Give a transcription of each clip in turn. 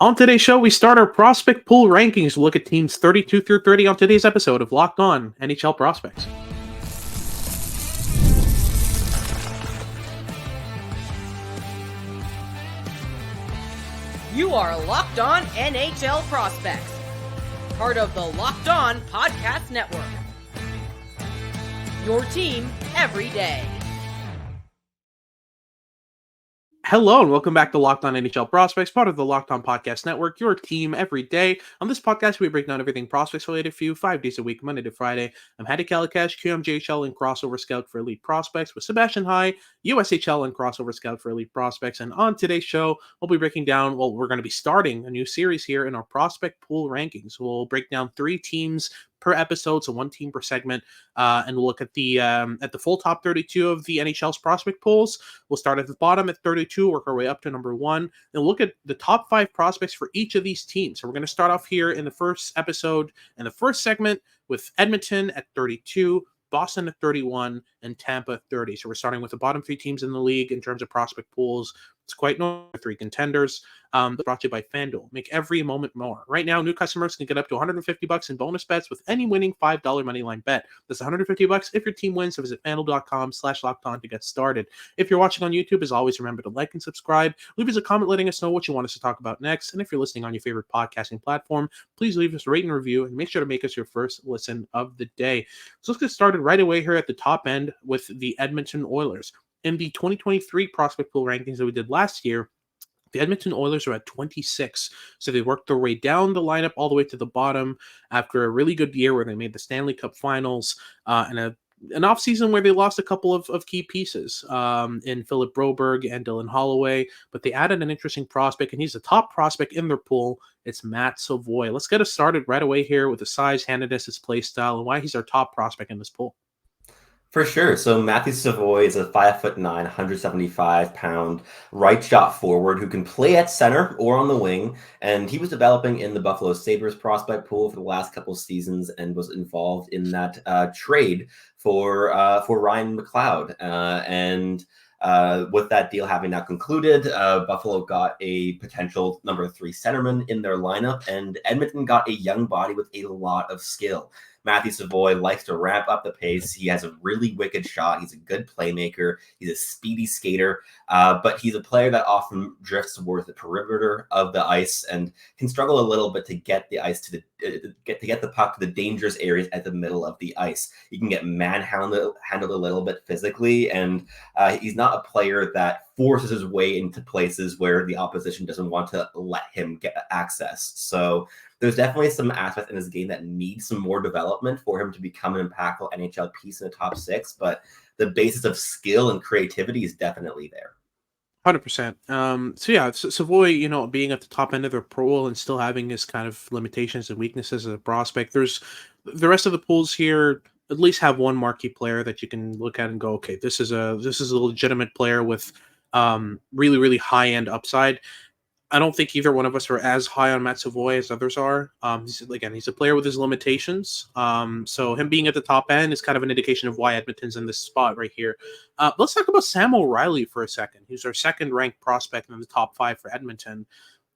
On today's show, we start our prospect pool rankings. We'll look at teams 32 through 30 on today's episode of Locked On NHL Prospects. You are Locked On NHL Prospects, part of the Locked On Podcast Network. Your team every day. Hello and welcome back to Locked On NHL Prospects, part of the Locked On Podcast Network, your team every day. On this podcast, we break down everything prospects related for you 5 days a week, Monday to Friday. I'm Hattie Kalakash, QMJHL and Crossover Scout for Elite Prospects with Sebastian High, USHL and Crossover Scout for Elite Prospects. And on today's show, we'll be breaking down, we're going to be starting a new series here in our prospect pool rankings. We'll break down 3 teams per episode, so 1 team per segment, and we'll look at the full top 32 of the NHL's prospect pools. We'll start at the bottom at 32, work our way up to number 1, and we'll look at the top 5 prospects for each of these teams. So we're going to start off here in the first episode and the first segment with Edmonton at 32, Boston at 31, and Tampa at 30. So we're starting with the bottom 3 teams in the league in terms of prospect pools. It's quite normal. 3 contenders. Brought to you by FanDuel. Make every moment more. Right now, new customers can get up to $150 in bonus bets with any winning $5 moneyline bet. That's $150 if your team wins. So visit FanDuel.com/lockedon to get started. If you're watching on YouTube, as always, remember to like and subscribe. Leave us a comment letting us know what you want us to talk about next. And if you're listening on your favorite podcasting platform, please leave us a rate and review and make sure to make us your first listen of the day. So let's get started right away here at the top end with the Edmonton Oilers. In the 2023 prospect pool rankings that we did last year, the Edmonton Oilers are at 26, so they worked their way down the lineup all the way to the bottom after a really good year where they made the Stanley Cup Finals and an offseason where they lost a couple of key pieces in Philip Broberg and Dylan Holloway, but they added an interesting prospect, and he's the top prospect in their pool. It's Matt Savoie. Let's get us started right away here with the size, handedness, his play style, and why he's our top prospect in this pool. For sure. So Matthew Savoie is a 5'9", 175-pound right shot forward who can play at center or on the wing. And he was developing in the Buffalo Sabres prospect pool for the last couple of seasons and was involved in that trade for Ryan McLeod. With that deal having now concluded, Buffalo got a potential number 3 centerman in their lineup, and Edmonton got a young body with a lot of skill. Matthew Savoie likes to ramp up the pace. He has a really wicked shot. He's a good playmaker. He's a speedy skater, but he's a player that often drifts towards the perimeter of the ice and can struggle a little bit to get the ice to get the puck to the dangerous areas at the middle of the ice. He can get manhandled a little bit physically, and he's not a player that forces his way into places where the opposition doesn't want to let him get access. So there's definitely some aspects in his game that need some more development for him to become an impactful NHL piece in the top 6, but the basis of skill and creativity is definitely there. 100%. Savoie, being at the top end of their pool and still having his kind of limitations and weaknesses as a prospect, there's the rest of the pools here at least have one marquee player that you can look at and go, okay, this is a legitimate player with really, really high end upside. I don't think either one of us are as high on Matt Savoie as others are. He's a player with his limitations. So him being at the top end is kind of an indication of why Edmonton's in this spot right here. Let's talk about Sam O'Reilly for a second. He's our second-ranked prospect in the top 5 for Edmonton.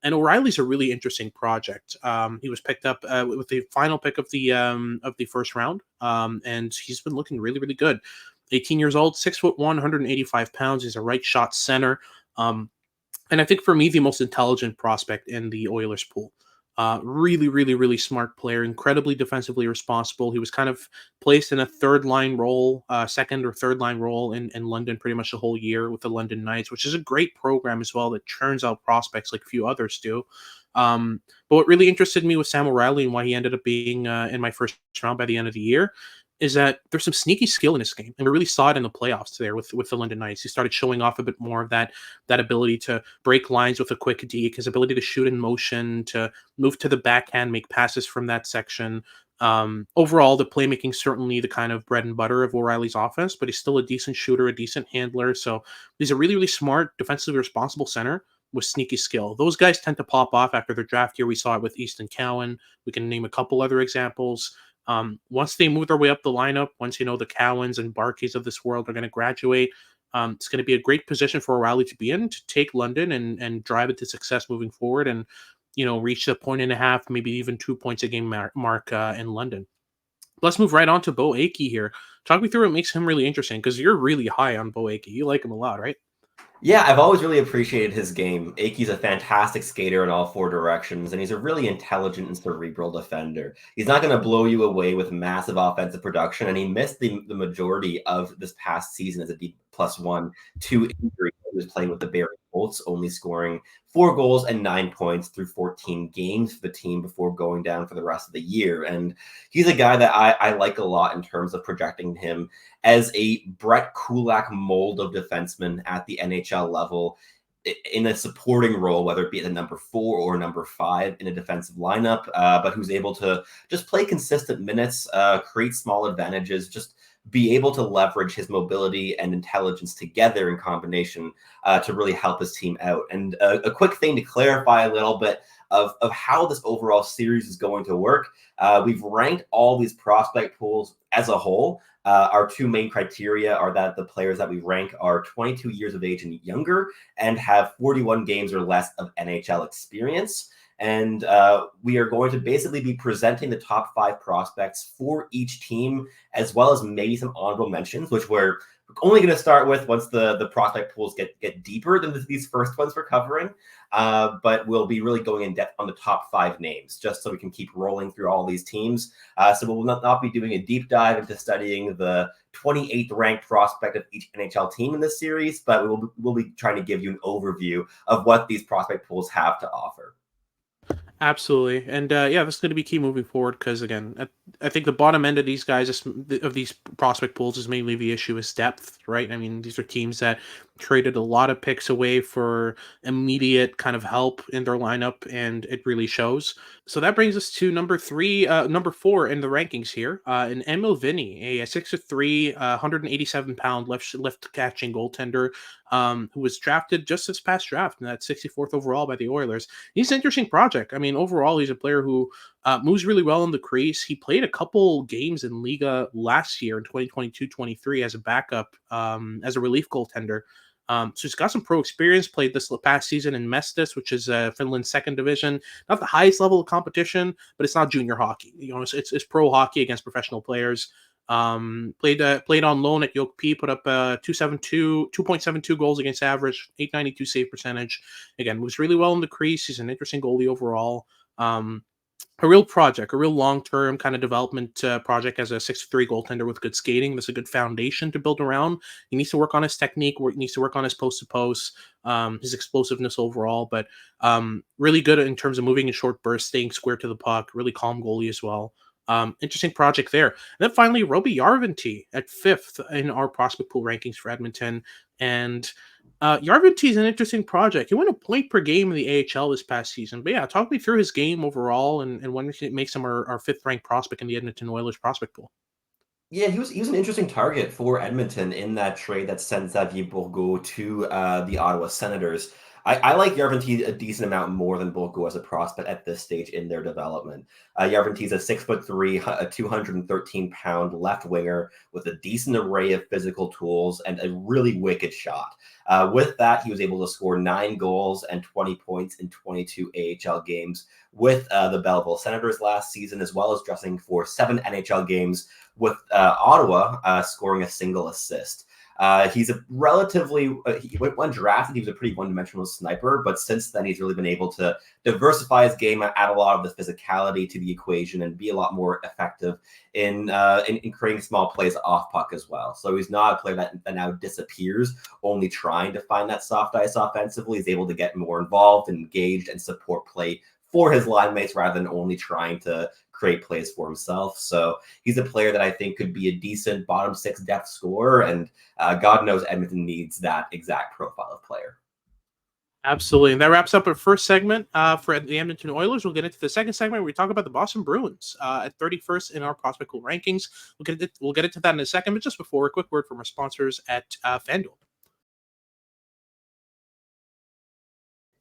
And O'Reilly's a really interesting project. He was picked up with the final pick of the first round, and he's been looking really, really good. 18 years old, 6'1", 185 pounds. He's a right shot center. And I think for me, the most intelligent prospect in the Oilers pool. Really, really, really smart player, incredibly defensively responsible. He was kind of placed in a third-line role, second or third-line role in London pretty much the whole year with the London Knights, which is a great program as well that churns out prospects like few others do. But what really interested me with Sam O'Reilly and why he ended up being in my first round by the end of the year is that there's some sneaky skill in his game. And we really saw it in the playoffs there with the London Knights. He started showing off a bit more of that ability to break lines with a quick deke, his ability to shoot in motion, to move to the backhand, make passes from that section. Overall, the playmaking certainly the kind of bread and butter of O'Reilly's offense, but he's still a decent shooter, a decent handler. So he's a really, really smart, defensively responsible center with sneaky skill. Those guys tend to pop off after their draft year. We saw it with Easton Cowan. We can name a couple other examples. Once they move their way up the lineup, once the Cowans and Barkeys of this world are going to graduate, it's going to be a great position for O'Reilly to be in to take London and drive it to success moving forward. And reach the 1.5, maybe even 2 points a game mark in London. Let's move right on to Bo Akey here. Talk me through what makes him really interesting, because you're really high on Bo Akey. You like him a lot, right? Yeah, I've always really appreciated his game. Akey's a fantastic skater in all four directions, and he's a really intelligent and cerebral defender. He's not going to blow you away with massive offensive production, and he missed the majority of this past season as a D+1 to injury. He was playing with the Barrie Colts, only scoring 4 goals and 9 points through 14 games for the team before going down for the rest of the year. And he's a guy that I like a lot in terms of projecting him as a Brett Kulak mold of defenseman at the NHL level in a supporting role, whether it be at the number 4 or number 5 in a defensive lineup, but who's able to just play consistent minutes, create small advantages, just be able to leverage his mobility and intelligence together in combination to really help his team out. And a quick thing to clarify a little bit of how this overall series is going to work. We've ranked all these prospect pools as a whole. Our 2 main criteria are that the players that we rank are 22 years of age and younger and have 41 games or less of NHL experience. And we are going to basically be presenting the top 5 prospects for each team, as well as maybe some honorable mentions, which we're only going to start with once the prospect pools get deeper than these first ones we're covering. But we'll be really going in depth on the top 5 names, just so we can keep rolling through all these teams. So we'll not be doing a deep dive into studying the 28th ranked prospect of each NHL team in this series, but we'll be trying to give you an overview of what these prospect pools have to offer. Absolutely. And this is going to be key moving forward, because, again, I think the bottom end of these guys, of these prospect pools, is mainly the issue is depth, right? I mean, these are teams that traded a lot of picks away for immediate kind of help in their lineup, and it really shows. So that brings us to number 4 in the rankings here, in Emil Vinny, a 6'3", 187-pound lift catching goaltender, who was drafted just this past draft, and that 64th overall by the Oilers. He's an interesting project. I mean, overall, he's a player who moves really well in the crease. He played a couple games in Liga last year in 2022-23 as a backup, as a relief goaltender. So he's got some pro experience, played this past season in Mestis, which is Finland's 2nd division. Not the highest level of competition, but it's not junior hockey. It's pro hockey against professional players. Played on loan at Yoke P, put up 2.72 goals against average, 892 save percentage. Again, moves really well in the crease. He's an interesting goalie overall. A real project, a real long-term kind of development project as a 6'3" goaltender with good skating. That's a good foundation to build around. He needs to work on his technique. He needs to work on his post-to-post, his explosiveness overall, but really good in terms of moving in short bursts, staying square to the puck, really calm goalie as well. Interesting project there. And then finally, Roby Järventie at 5th in our prospect pool rankings for Edmonton. And Järventie is an interesting project. He went a point per game in the AHL this past season. But yeah, talk me through his game overall and when it makes him our 5th ranked prospect in the Edmonton Oilers prospect pool. Yeah, he was an interesting target for Edmonton in that trade that sent Xavier Bourgault to the Ottawa Senators. I like Järventie a decent amount more than Bourgault as a prospect at this stage in their development. Järventie's a 6'3", a 213-pound left winger with a decent array of physical tools and a really wicked shot. With that, he was able to score 9 goals and 20 points in 22 AHL games with the Belleville Senators last season, as well as dressing for 7 NHL games with Ottawa, scoring a single assist. He's a relatively, when drafted, he was a pretty one-dimensional sniper, but since then he's really been able to diversify his game, add a lot of the physicality to the equation, and be a lot more effective in creating small plays off puck as well. So he's not a player that now disappears, only trying to find that soft ice offensively. He's able to get more involved, engaged, and support play for his line mates rather than only trying to create plays for himself. So he's a player that I think could be a decent bottom 6 depth scorer, and God knows Edmonton needs that exact profile of player. Absolutely. And that wraps up our first segment for the Edmonton Oilers. We'll get into the second segment where we talk about the Boston Bruins at 31st in our prospect pool rankings. We'll get into that in a second, but just before, a quick word from our sponsors at FanDuel.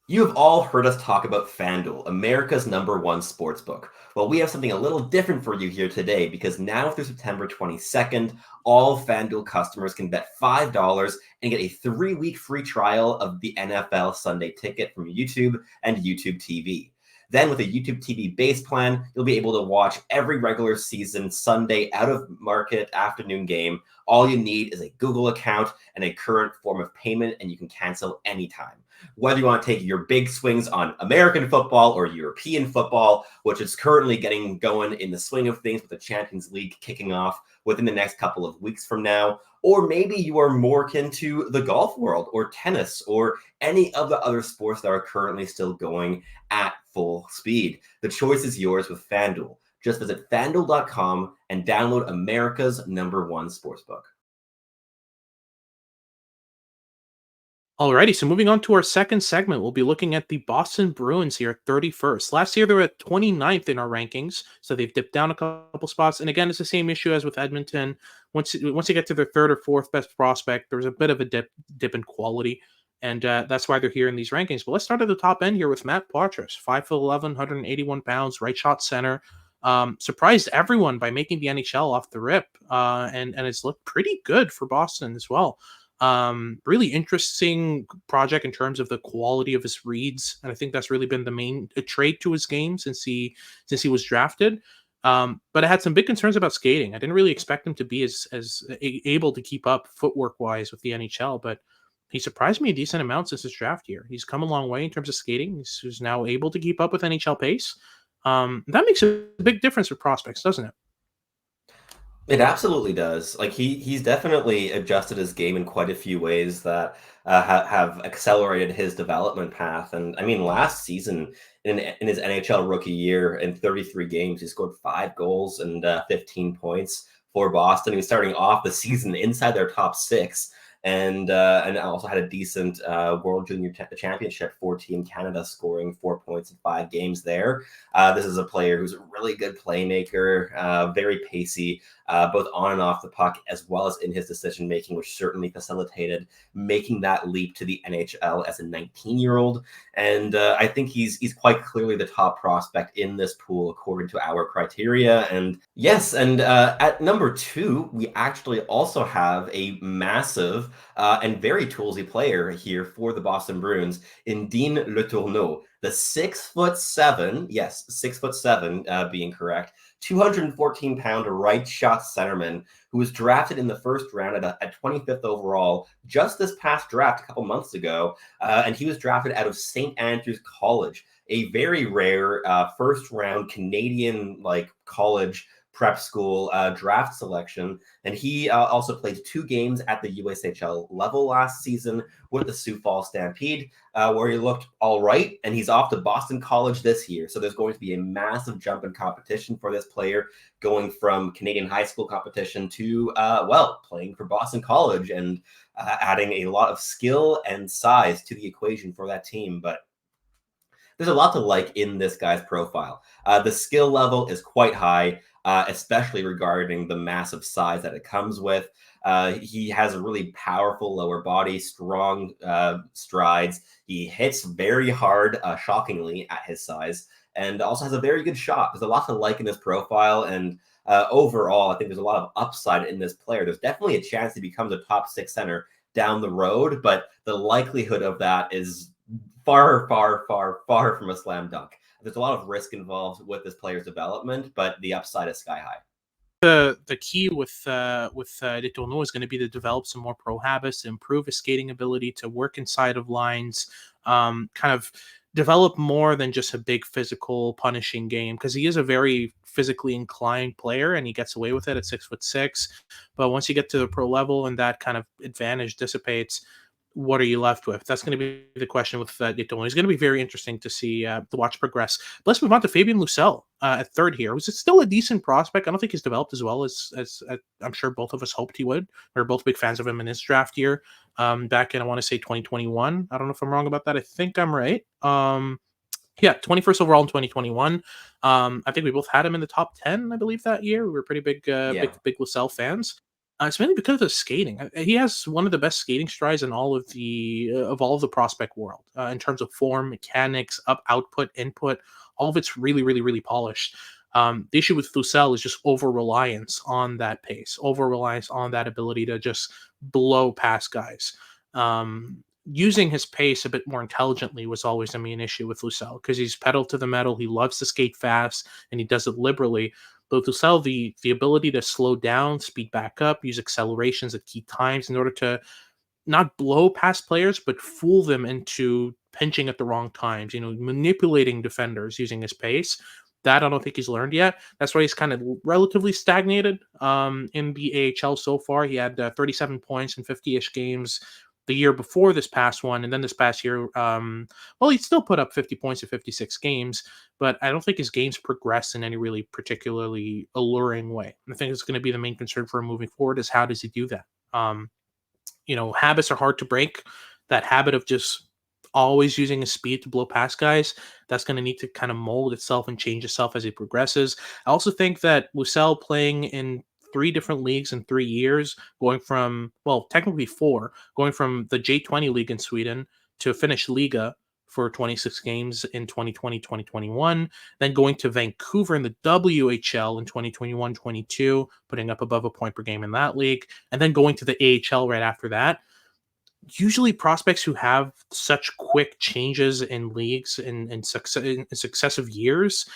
You have all heard us talk about FanDuel, America's #1 sportsbook. Well, we have something a little different for you here today, because now through September 22nd, all FanDuel customers can bet $5 and get a 3-week free trial of the NFL Sunday Ticket from YouTube and YouTube TV. Then with a YouTube TV base plan, you'll be able to watch every regular season Sunday out of market afternoon game. All you need is a Google account and a current form of payment, and you can cancel anytime. Whether you want to take your big swings on American football or European football, which is currently getting going in the swing of things with the Champions League kicking off within the next couple of weeks from now, or maybe you are more akin to the golf world or tennis or any of the other sports that are currently still going at full speed. The choice is yours with FanDuel. Just visit FanDuel.com and download America's #1 sportsbook. Alrighty, so moving on to our second segment, we'll be looking at the Boston Bruins here at 31st. Last year, they were at 29th in our rankings, so they've dipped down a couple spots. And again, it's the same issue as with Edmonton. Once you get to their third or fourth best prospect, there's a bit of a dip in quality, and that's why they're here in these rankings. But let's start at the top end here with Matt Poitras, 5'11", 181 pounds, right shot center. Surprised everyone by making the NHL off the rip, and it's looked pretty good for Boston as well. Really interesting project in terms of the quality of his reads, and I think that's really been the main trait to his game since he was drafted. But I had some big concerns about skating. I didn't really expect him to be as able to keep up footwork wise with the NHL, but he surprised me a decent amount since his draft year. He's come a long way in terms of skating. He's now able to keep up with NHL pace. That makes a big difference for prospects, doesn't it? It absolutely does. Like he's definitely adjusted his game in quite a few ways that have accelerated his development path. And I mean, last season in his NHL rookie year, in 33 games, he scored 5 goals and 15 points for Boston. He was starting off the season inside their top 6. And also had a decent World Junior Championship for Team Canada, scoring 4 points in 5 games there. This is a player who's a really good playmaker, very pacey, both on and off the puck, as well as in his decision making, which certainly facilitated making that leap to the NHL as a 19-year-old. And I think he's quite clearly the top prospect in this pool according to our criteria. And yes, and at number 2, we actually also have a massive and very toolsy player here for the Boston Bruins in Dean Letourneau, the 6'7", yes, 6'7", being correct, 214-pound right shot centerman who was drafted in the first round at 25th overall just this past draft a couple months ago. And he was drafted out of St. Andrews College, a very rare first round Canadian college prep school draft selection. And he also played 2 games at the USHL level last season with the Sioux Falls Stampede, where he looked all right. And he's off to Boston College this year. So there's going to be a massive jump in competition for this player, going from Canadian high school competition to, playing for Boston College, and adding a lot of skill and size to the equation for that team. But there's a lot to like in this guy's profile. The skill level is quite high, especially regarding the massive size that it comes with. He has a really powerful lower body, strong strides. He hits very hard, shockingly, at his size, and also has a very good shot. There's a lot to like in this profile, and overall, I think there's a lot of upside in this player. There's definitely a chance he becomes a top 6 center down the road, but the likelihood of that is far, far, far, far from a slam dunk. There's a lot of risk involved with this player's development, but the upside is sky high. The key with Letourneau is going to be to develop some more pro habits, to improve his skating ability, to work inside of lines, kind of develop more than just a big physical punishing game, because he is a very physically inclined player and he gets away with it at 6'6". But once you get to the pro level and that kind of advantage dissipates, what are you left with? That's going to be the question with Letourneau. It's going to be very interesting to see, to watch progress. But let's move on to Fabian Lucel at third here. Was it still a decent prospect? I don't think he's developed as well as I'm sure both of us hoped he would. We were both big fans of him in his draft year back in, I want to say, 2021. I don't know if I'm wrong about that. I think I'm right. Yeah, 21st overall in 2021. I think we both had him in the top 10, I believe, that year. We were pretty big big Lucel fans. It's mainly because of his skating. He has one of the best skating strides in all of the prospect world in terms of form, mechanics, output, input. All of it's really, really, really polished. The issue with Lucel is just over-reliance on that pace, over-reliance on that ability to just blow past guys. using his pace a bit more intelligently was always the main issue with Lucelle, because he's pedal to the metal. He loves to skate fast and he does it liberally. But with Lucelle, the ability to slow down, speed back up, use accelerations at key times in order to not blow past players, but fool them into pinching at the wrong times, manipulating defenders using his pace. That I don't think he's learned yet. That's why he's kind of relatively stagnated in the AHL so far. He had 37 points in 50-ish games the year before this past one. And then this past year, well, he still put up 50 points in 56 games, but I don't think his games progressed in any really particularly alluring way. I think it's going to be the main concern for him moving forward is how does he do that? Habits are hard to break. That habit of just always using his speed to blow past guys, that's going to need to kind of mold itself and change itself as he progresses. I also think that Lucelle playing in 3 different leagues in 3 years, going from, well, technically 4, going from the J20 league in Sweden to Finnish Liga for 26 games in 2020, 2021, then going to Vancouver in the WHL in 2021-22, putting up above a point per game in that league, and then going to the AHL right after that. Usually prospects who have such quick changes in leagues in successive years,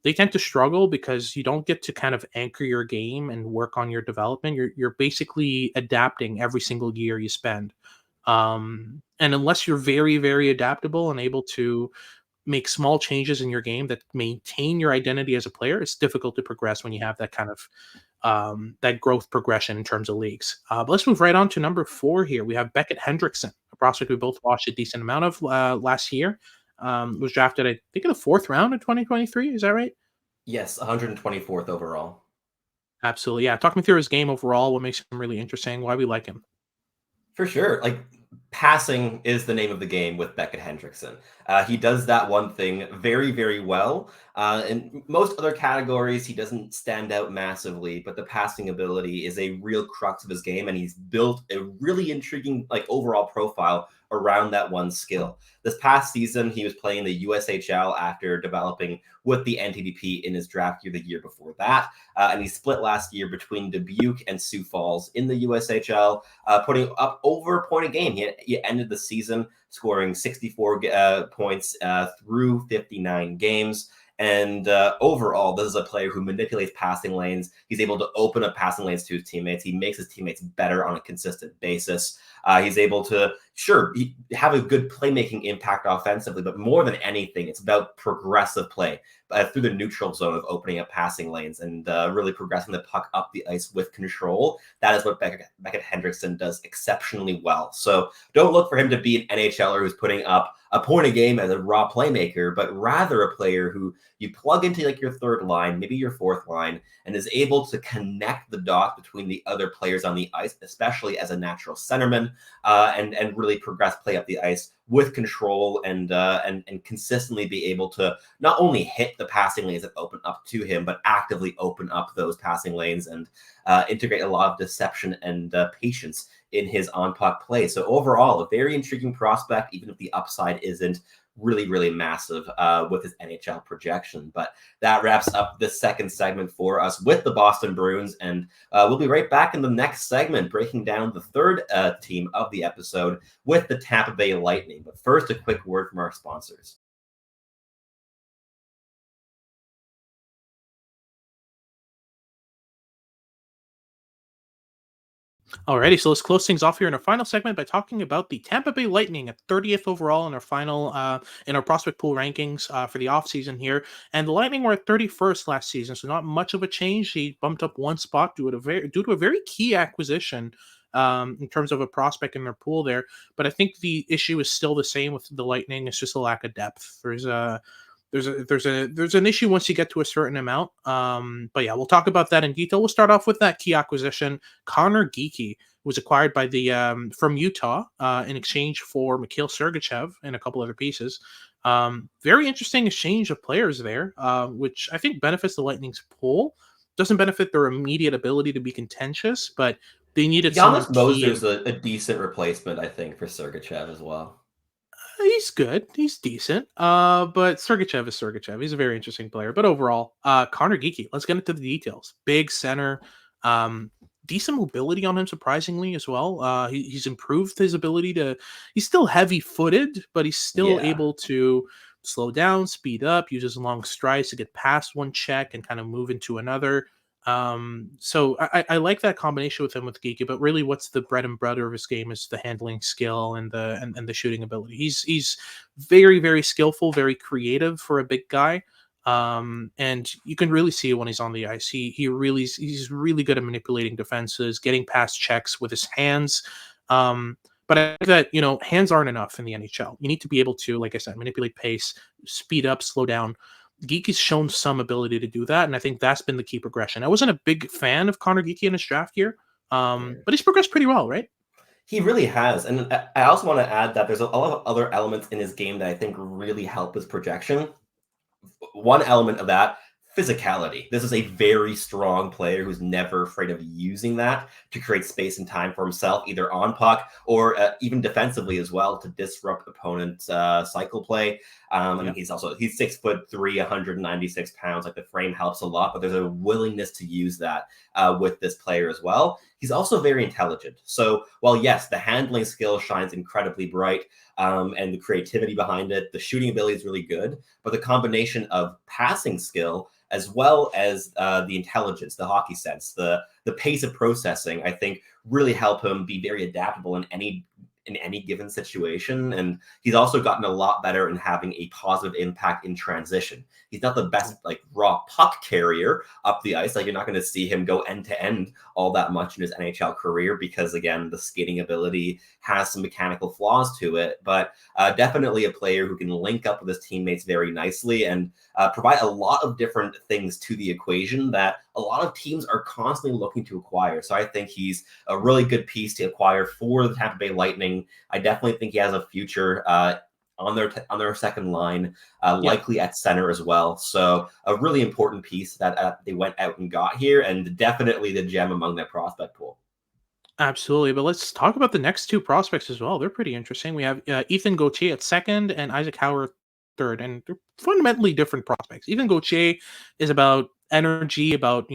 they tend to struggle because you don't get to kind of anchor your game and work on your development. You're basically adapting every single year you spend. And unless you're very, very adaptable and able to make small changes in your game that maintain your identity as a player, it's difficult to progress when you have that kind of that growth progression in terms of leagues. But let's move right on to number 4 here. We have Beckett Hendrickson, a prospect we both watched a decent amount of last year. Was drafted, I think, in the 4th round in 2023. Is that right? Yes, 124th overall. Absolutely. Yeah. Talk me through his game overall. What makes him really interesting? Why we like him? For sure. Like, passing is the name of the game with Beckett Hendrickson. He does that one thing very, very well. In most other categories, he doesn't stand out massively, but the passing ability is a real crux of his game, and he's built a really intriguing overall profile around that one skill. This past season, he was playing the USHL after developing with the NTDP in his draft year the year before that. And he split last year between Dubuque and Sioux Falls in the USHL, putting up over a point a game. He ended the season scoring 64 points through 59 games. And overall, this is a player who manipulates passing lanes. He's able to open up passing lanes to his teammates. He makes his teammates better on a consistent basis. He's able to, have a good playmaking impact offensively, but more than anything, it's about progressive play through the neutral zone of opening up passing lanes and really progressing the puck up the ice with control. That is what Beckett Hendrickson does exceptionally well. So don't look for him to be an NHLer who's putting up a point a game as a raw playmaker, but rather a player who you plug into your 3rd line, maybe your 4th line, and is able to connect the dots between the other players on the ice, especially as a natural centerman, and really progress play up the ice with control and consistently be able to not only hit the passing lanes that open up to him, but actively open up those passing lanes and integrate a lot of deception and patience in his on-puck play. So overall, a very intriguing prospect, even if the upside isn't really, really massive with his NHL projection. But that wraps up this second segment for us with the Boston Bruins. And we'll be right back in the next segment, breaking down the 3rd team of the episode with the Tampa Bay Lightning. But first, a quick word from our sponsors. Alrighty, so let's close things off here in our final segment by talking about the Tampa Bay Lightning at 30th overall in our final in our prospect pool rankings for the offseason here. And the Lightning were at 31st last season, so not much of a change. He bumped up one spot due to a very key acquisition in terms of a prospect in their pool there. But I think the issue is still the same with the Lightning. It's just a lack of depth. There's an issue once you get to a certain amount. But yeah, we'll talk about that in detail. We'll start off with that key acquisition. Conor Geekie was acquired by the from Utah in exchange for Mikhail Sergachev and a couple other pieces. Very interesting exchange of players there, which I think benefits the Lightning's pool. Doesn't benefit their immediate ability to be contentious, but they needed Giannis some Moser's a decent replacement, I think, for Sergachev as well. He's good. He's decent. But Sergachev is Sergachev. He's a very interesting player. But overall, Conor Geekie, let's get into the details. Big center, decent mobility on him, surprisingly, as well. He's improved his ability to. He's still heavy-footed, but he's still Yeah. able to slow down, speed up, use his long strides to get past one check and kind of move into another. So I like that combination with him with Geekie, but really, what's the bread and butter of his game is the handling skill and the shooting ability. He's very, very skillful, very creative for a big guy. And you can really see it when he's on the ice. He's really good at manipulating defenses, getting past checks with his hands. But I think that, hands aren't enough in the NHL. You need to be able to, like I said, manipulate pace, speed up, slow down. Geekie's shown some ability to do that, and I think that's been the key progression. I wasn't a big fan of Conor Geekie in his draft year, but he's progressed pretty well, right? He really has. And I also want to add that there's a lot of other elements in his game that I think really help his projection. One element of that, physicality. This is a very strong player who's never afraid of using that to create space and time for himself, either on puck or even defensively as well, to disrupt opponents' cycle play. I mean, he's 6'3", 196 pounds. Like, the frame helps a lot, but there's a willingness to use that with this player as well. He's also very intelligent. So while, yes, the handling skill shines incredibly bright, and the creativity behind it, the shooting ability is really good, but the combination of passing skill as well as the intelligence, the hockey sense, the pace of processing, I think really help him be very adaptable in any given situation. And he's also gotten a lot better in having a positive impact in transition. He's not the best raw puck carrier up the ice. Like, you're not going to see him go end to end all that much in his NHL career because, again, the skating ability has some mechanical flaws to it, but definitely a player who can link up with his teammates very nicely and provide a lot of different things to the equation that a lot of teams are constantly looking to acquire. So I think he's a really good piece to acquire for the Tampa Bay Lightning. I definitely think he has a future on their second line, likely at center as well. So a really important piece that they went out and got here, and definitely the gem among that prospect pool. Absolutely, but let's talk about the next two prospects as well. They're pretty interesting. We have Ethan Gauthier at second and Isaac Howard third, and they're fundamentally different prospects. Ethan Gauthier is about energy, about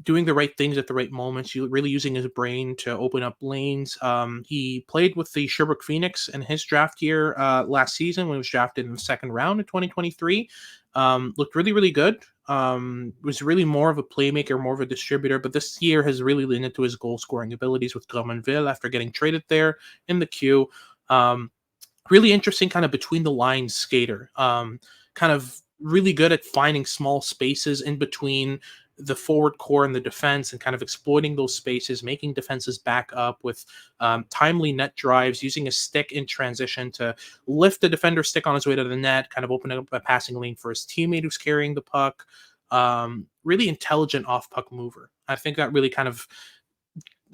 doing the right things at the right moments. You really using his brain to open up lanes. He played with the Sherbrooke Phoenix in his draft year last season when he was drafted in the second round in 2023. Looked really, really good. Was really more of a playmaker, more of a distributor, but this year has really leaned into his goal scoring abilities with Drummondville after getting traded there in the queue. Really interesting kind of between the lines skater. Kind of really good at finding small spaces in between the forward core and the defense and kind of exploiting those spaces, making defenses back up with timely net drives, using a stick in transition to lift the defender's stick on his way to the net, kind of opening up a passing lane for his teammate who's carrying the puck. Really intelligent off-puck mover. I think that really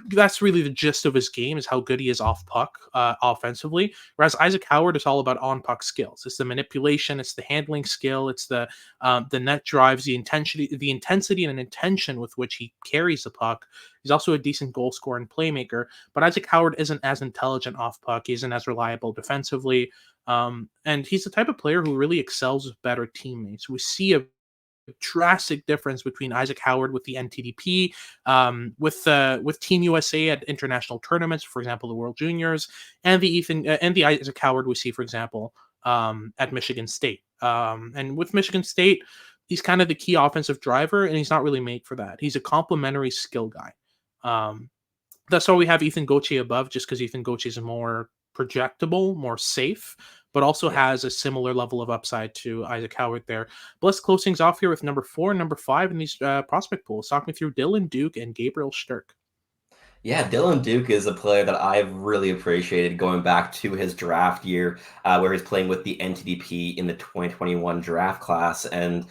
that's really the gist of his game, is how good he is off puck offensively. Whereas Isaac Howard is all about on puck skills. It's the manipulation, it's the handling skill, it's the net drives, the intensity and an intention with which he carries the puck. He's also a decent goal scorer and playmaker, but Isaac Howard isn't as intelligent off puck. He isn't as reliable defensively. And he's the type of player who really excels with better teammates. We see a drastic difference between Isaac Howard with the NTDP, with Team USA at international tournaments, for example, the World Juniors, and the Isaac Howard we see, for example, at Michigan State. And with Michigan State, he's kind of the key offensive driver, and he's not really made for that. He's a complementary skill guy. That's why we have Ethan Gauthier above, just because Ethan Gauthier is more projectable, more safe, but also has a similar level of upside to Isaac Howard there. But let's close things off here with number 4 and number 5 in these prospect pools. Talk me through Dylan Duke and Gabriel Sturck. Yeah, Dylan Duke is a player that I've really appreciated going back to his draft year, where he's playing with the NTDP in the 2021 draft class. And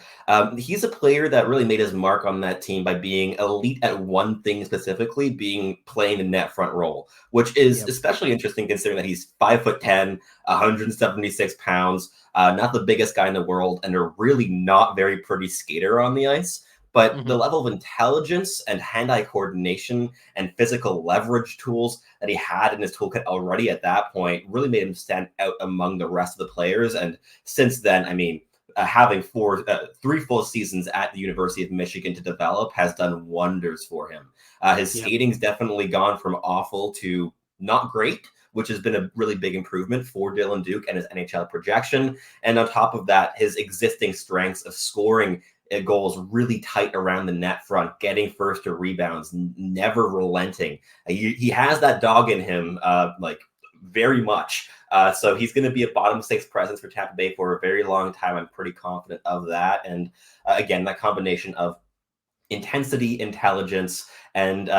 he's a player that really made his mark on that team by being elite at one thing specifically, being playing the net front role, which is especially interesting considering that he's 5'10", 176 pounds, not the biggest guy in the world, and a really not very pretty skater on the ice. But the level of intelligence and hand-eye coordination and physical leverage tools that he had in his toolkit already at that point really made him stand out among the rest of the players. And since then, I mean, having three full seasons at the University of Michigan to develop has done wonders for him. His skating's definitely gone from awful to not great, which has been a really big improvement for Dylan Duke and his NHL projection. And on top of that, his existing strengths of scoring goals really tight around the net front, getting first to rebounds, never relenting. He has that dog in him, like very much. So he's going to be a bottom six presence for Tampa Bay for a very long time. I'm pretty confident of that. And again, that combination of intensity, intelligence, and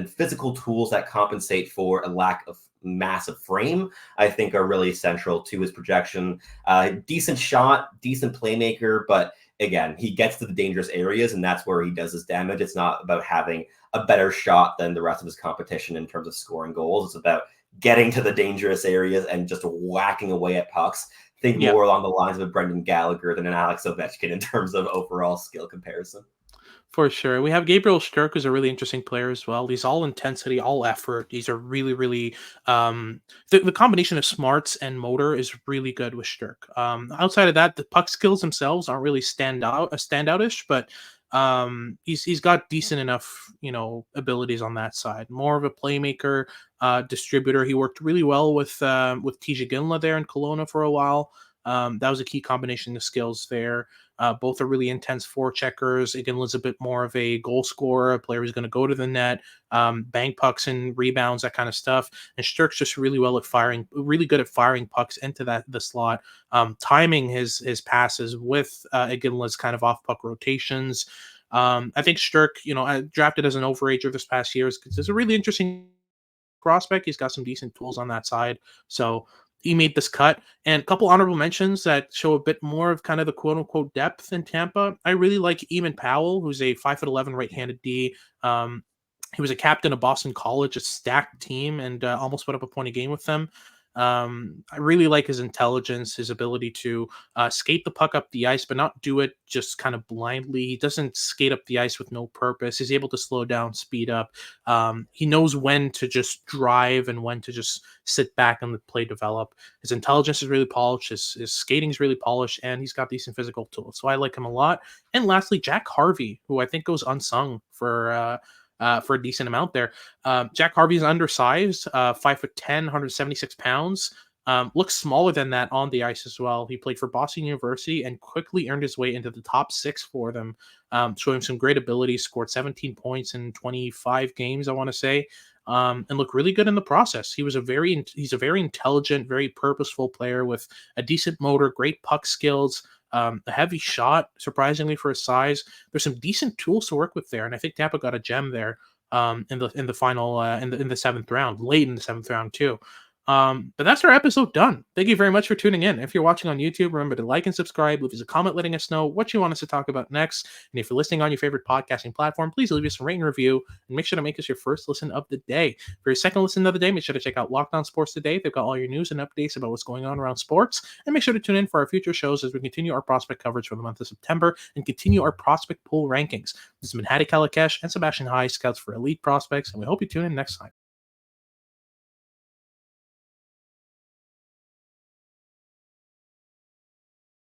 physical tools that compensate for a lack of massive frame, I think are really central to his projection. Decent shot, decent playmaker, but again, he gets to the dangerous areas, and that's where he does his damage. It's not about having a better shot than the rest of his competition in terms of scoring goals. It's about getting to the dangerous areas and just whacking away at pucks. Think more along the lines of a Brendan Gallagher than an Alex Ovechkin in terms of overall skill comparison. For sure. We have Gabriel Sturck, who's a really interesting player as well. He's all intensity, all effort. He's a really, really the combination of smarts and motor is really good with Sturck. Outside of that, the puck skills themselves aren't really standoutish, but he's got decent enough, abilities on that side. More of a playmaker, distributor. He worked really well with TJ Ginla there in Kelowna for a while. That was a key combination of skills there. Both are really intense forecheckers. Ginla's a bit more of a goal scorer, a player who's going to go to the net, bang pucks and rebounds, that kind of stuff. And Sturck's just really good at firing pucks into the slot, timing his passes with Ginla's kind of off puck rotations. I think Sturck, drafted as an overager this past year, is a really interesting prospect. He's got some decent tools on that side. So he made this cut. And a couple honorable mentions that show a bit more of kind of the quote-unquote depth in Tampa. I really like Eamon Powell, who's a 5'11" right-handed D. He was a captain of Boston College, a stacked team, and almost put up a point a game with them. I really like his intelligence, his ability to skate the puck up the ice, but not do it just kind of blindly. He doesn't skate up the ice with no purpose. He's able to slow down, speed up. He knows when to just drive and when to just sit back and let play develop. His intelligence is really polished. His skating is really polished, and he's got decent physical tools. So I like him a lot. And lastly, Jack Harvey, who I think goes unsung for a decent amount there. Jack Harvey is undersized, 5'10", 176 pounds. Looks smaller than that on the ice as well. He played for Boston University and quickly earned his way into the top 6 for them, showing some great ability, scored 17 points in 25 games, I want to say, and looked really good in the process. He's a very intelligent, very purposeful player with a decent motor, great puck skills, a heavy shot, surprisingly for his size. There's some decent tools to work with there, and I think Tampa got a gem there in the final in the 7th round, late in the 7th round too. But that's our episode done. Thank you very much for tuning in. If you're watching on YouTube, remember to like and subscribe. Leave us a comment letting us know what you want us to talk about next. And if you're listening on your favorite podcasting platform, please leave us a rating review and make sure to make us your first listen of the day. For your second listen of the day, make sure to check out Locked On Sports Today. They've got all your news and updates about what's going on around sports. And make sure to tune in for our future shows as we continue our prospect coverage for the month of September and continue our prospect pool rankings. This has been Hadi Kalakesh and Sebastian High, scouts for elite prospects, and we hope you tune in next time.